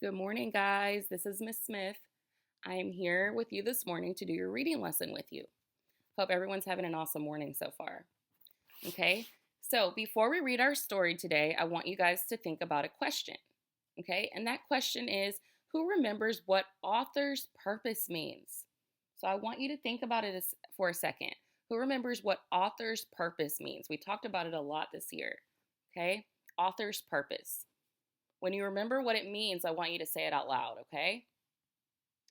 Good morning, guys. This is Miss Smith. I am here with you this morning to do your reading lesson with you. Hope everyone's having an awesome morning so far. Okay, so before we read our story today, I want you guys to think about a question. Okay, and that question is, who remembers what author's purpose means? So I want you to think about it for a second. Who remembers what author's purpose means? We talked about it a lot this year. Okay, author's purpose. When you remember what it means, I want you to say it out loud, okay?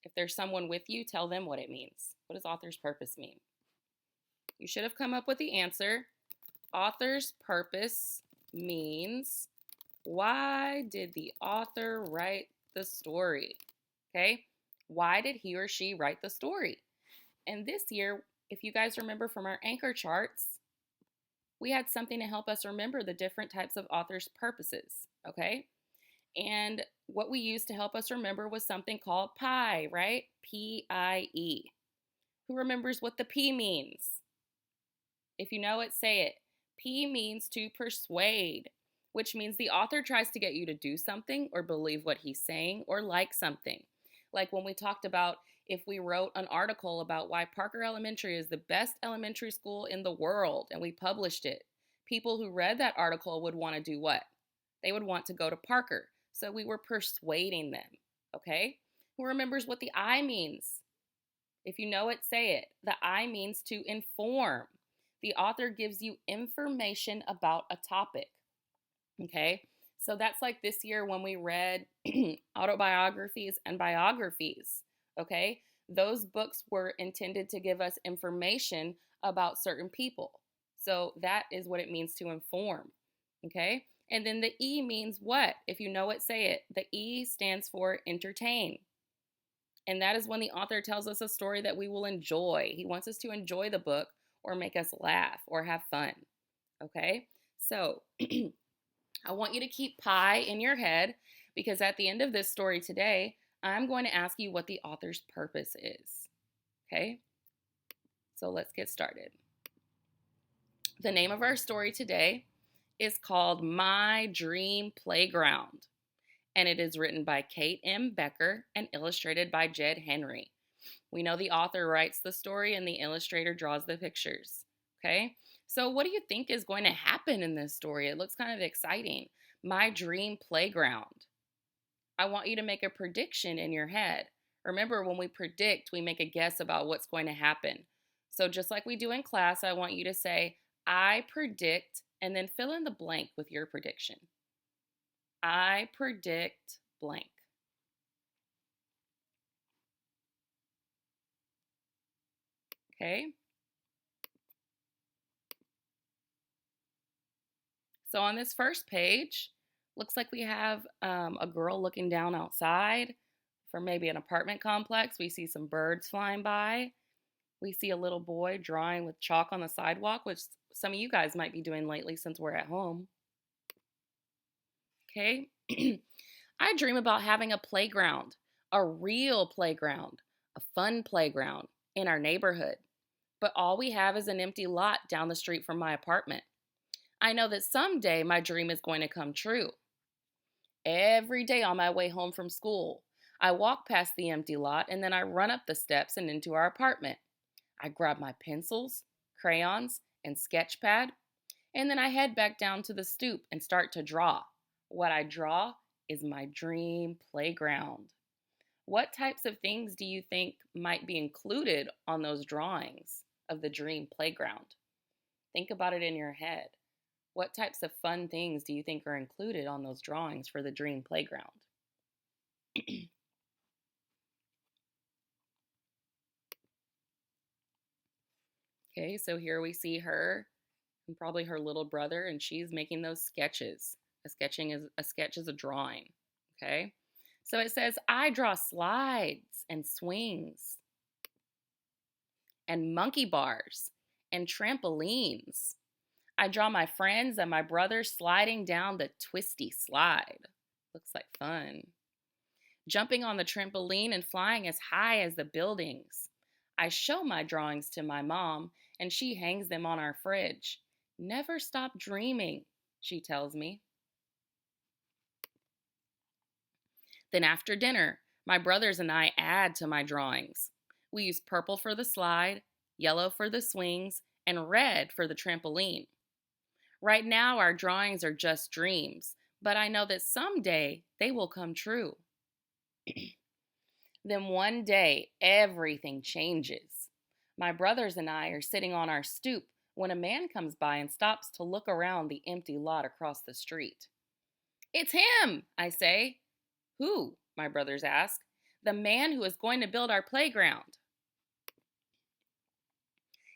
If there's someone with you, tell them what it means. What does author's purpose mean? You should have come up with the answer. Author's purpose means, why did the author write the story? Okay? Why did he or she write the story? And this year, if you guys remember from our anchor charts, we had something to help us remember the different types of author's purposes, okay? And what we used to help us remember was something called PIE, right? P-I-E. Who remembers what the P means? If you know it, say it. P means to persuade, which means the author tries to get you to do something or believe what he's saying or like something. Like when we talked about if we wrote an article about why Parker Elementary is the best elementary school in the world and we published it, people who read that article would want to do what? They would want to go to Parker. So we were persuading them, okay? Who remembers what the I means? If you know it, say it. The I means to inform. The author gives you information about a topic, okay? So that's like this year when we read autobiographies and biographies, okay? Those books were intended to give us information about certain people. So that is what it means to inform, okay? And then the E means what? If you know it, say it. The E stands for entertain. And that is when the author tells us a story that we will enjoy. He wants us to enjoy the book or make us laugh or have fun. Okay? So I want you to keep pie in your head because at the end of this story today, I'm going to ask you what the author's purpose is. Okay? So let's get started. The name of our story today is called My Dream Playground, and it is written by Kate M. Becker and illustrated by Jed Henry. We know the author writes the story and the illustrator draws the pictures. Okay, so what do you think is going to happen in this story? It looks kind of exciting. My Dream Playground. I want you to make a prediction in your head. Remember, when we predict, we make a guess about what's going to happen. So just like we do in class, I want you to say, I predict, and then fill in the blank with your prediction. I predict blank. Okay. So on this first page, looks like we have a girl looking down outside from maybe an apartment complex. We see some birds flying by. We see a little boy drawing with chalk on the sidewalk, which some of you guys might be doing lately since we're at home. Okay. I dream about having a playground, a real playground, a fun playground in our neighborhood. But all we have is an empty lot down the street from my apartment. I know that someday my dream is going to come true. Every day on my way home from school, I walk past the empty lot and then I run up the steps and into our apartment. I grab my pencils, crayons, and sketch pad, and then I head back down to the stoop and start to draw. What I draw is my dream playground. What types of things do you think might be included on those drawings of the dream playground? Think about it in your head. What types of fun things do you think are included on those drawings for the dream playground? Okay, so here we see her and probably her little brother, and she's making those sketches. A sketch is a drawing. Okay, so it says I draw slides and swings and monkey bars and trampolines. I draw my friends and my brother sliding down the twisty slide. Looks like fun. Jumping on the trampoline and flying as high as the buildings. I show my drawings to my mom, and she hangs them on our fridge. Never stop dreaming, she tells me. Then after dinner, my brothers and I add to my drawings. We use purple for the slide, yellow for the swings, and red for the trampoline. Right now, our drawings are just dreams, but I know that someday they will come true. Then one day, everything changes. My brothers and I are sitting on our stoop when a man comes by and stops to look around the empty lot across the street. "It's him," I say. "Who?" my brothers ask. "The man who is going to build our playground."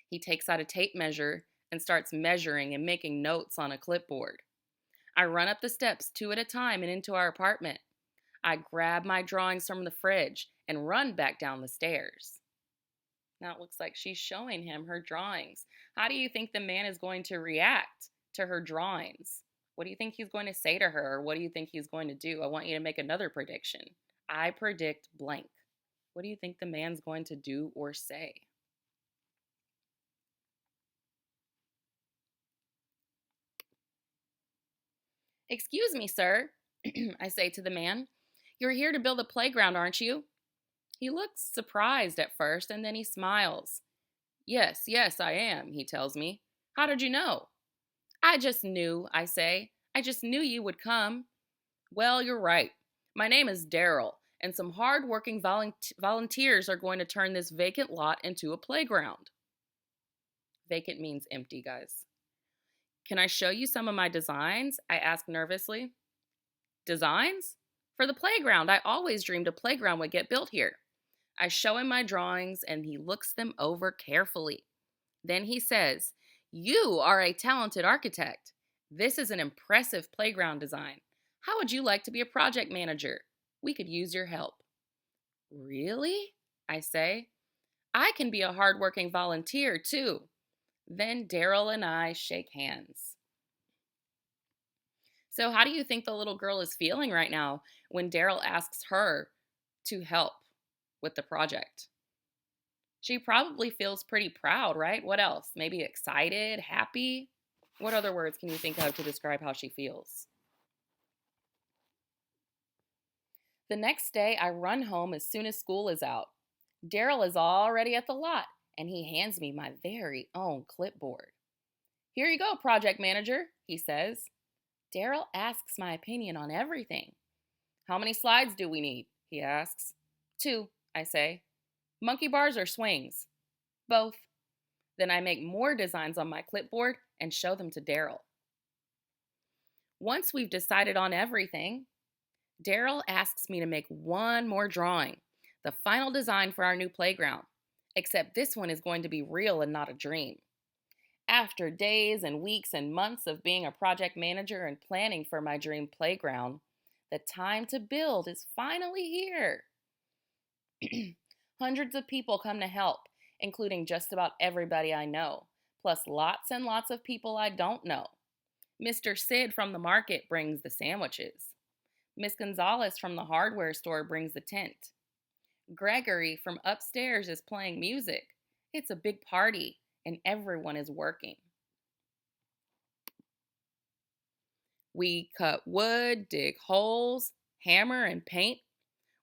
He takes out a tape measure and starts measuring and making notes on a clipboard. I run up the steps 2 at a time and into our apartment. I grab my drawings from the fridge and run back down the stairs. Now it looks like she's showing him her drawings. How do you think the man is going to react to her drawings? What do you think he's going to say to her? Or what do you think he's going to do? I want you to make another prediction. I predict blank. What do you think the man's going to do or say? "Excuse me, sir," I say to the man. "You're here to build a playground, aren't you?" He looks surprised at first and then he smiles. "Yes, yes, I am," he tells me. "How did you know?" "I just knew," I say. "I just knew you would come." "Well, you're right. My name is Daryl, and some hard-working volunteers are going to turn this vacant lot into a playground." Vacant means empty, guys. "Can I show you some of my designs?" I ask nervously. "Designs?" "For the playground. I always dreamed a playground would get built here." I show him my drawings and he looks them over carefully. Then he says, "You are a talented architect. This is an impressive playground design. How would you like to be a project manager? We could use your help." "Really?" I say. "I can be a hardworking volunteer too." Then Daryl and I shake hands. So, how do you think the little girl is feeling right now when Daryl asks her to help with the project? She probably feels pretty proud, right? What else? Maybe excited, happy? What other words can you think of to describe how she feels? The next day, I run home as soon as school is out. Daryl is already at the lot, and he hands me my very own clipboard. "Here you go, project manager," he says. Daryl asks my opinion on everything. "How many slides do we need?" he asks. "2, I say. "Monkey bars or swings?" "Both." Then I make more designs on my clipboard and show them to Daryl. Once we've decided on everything, Daryl asks me to make one more drawing, the final design for our new playground, except this one is going to be real and not a dream. After days and weeks and months of being a project manager and planning for my dream playground, the time to build is finally here. Hundreds of people come to help, including just about everybody I know, plus lots and lots of people I don't know. Mr. Sid from the market brings the sandwiches. Miss Gonzalez from the hardware store brings the tent. Gregory from upstairs is playing music. It's a big party, and everyone is working. We cut wood, dig holes, hammer, and paint.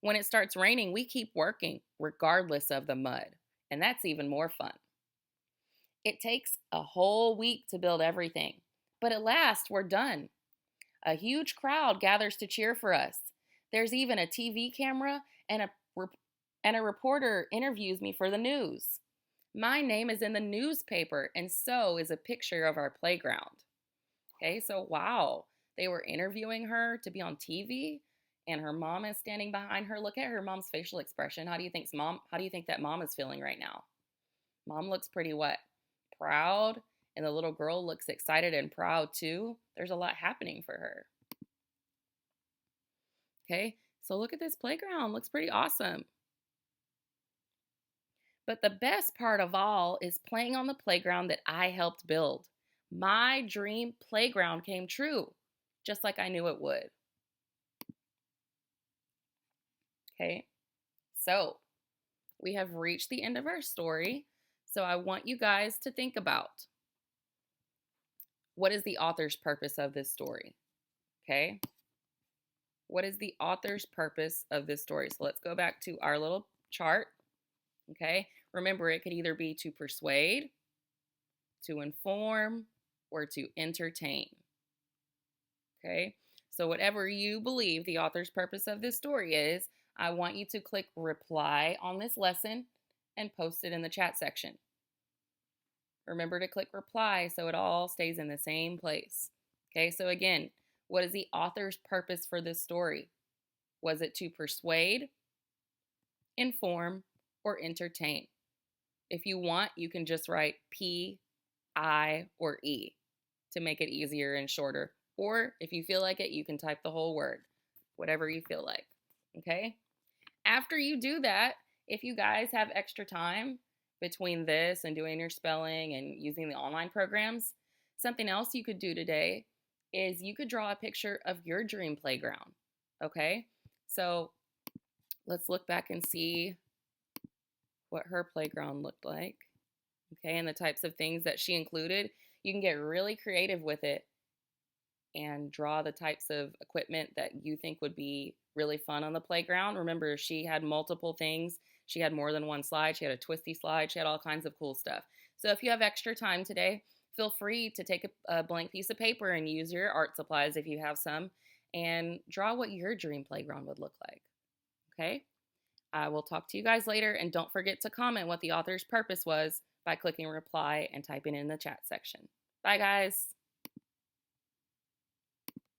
When it starts raining, we keep working, regardless of the mud, and that's even more fun. It takes a whole week to build everything, but at last we're done. A huge crowd gathers to cheer for us. There's even a TV camera and a reporter interviews me for the news. My name is in the newspaper, and so is a picture of our playground. Okay, so wow, they were interviewing her to be on TV, and her mom is standing behind her. Look at her mom's facial expression. How do you think that mom is feeling right now? Mom looks pretty what? Proud, and the little girl looks excited and proud too. There's a lot happening for her. Okay, so look at this playground. Looks pretty awesome. But the best part of all is playing on the playground that I helped build. My dream playground came true, just like I knew it would. Okay, so we have reached the end of our story. So I want you guys to think about, what is the author's purpose of this story? Okay, What is the author's purpose of this story? So let's go back to our little chart. Okay. Remember, it could either be to persuade, to inform, or to entertain. Okay. So whatever you believe the author's purpose of this story is, I want you to click reply on this lesson and post it in the chat section. Remember to click reply so it all stays in the same place. Okay, so again, what is the author's purpose for this story? Was it to persuade, inform, or entertain? If you want, you can just write P, I, or E to make it easier and shorter. Or if you feel like it, you can type the whole word, whatever you feel like. Okay? After you do that, if you guys have extra time between this and doing your spelling and using the online programs, something else you could do today is you could draw a picture of your dream playground. Okay? So let's look back and see what her playground looked like. Okay, and the types of things that she included. You can get really creative with it and draw the types of equipment that you think would be really fun on the playground. Remember, she had multiple things. She had more than one slide. She had a twisty slide. She had all kinds of cool stuff. So if you have extra time today, feel free to take a blank piece of paper and use your art supplies if you have some and draw what your dream playground would look like. Okay? I will talk to you guys later, and don't forget to comment what the author's purpose was by clicking reply and typing in the chat section. Bye, guys.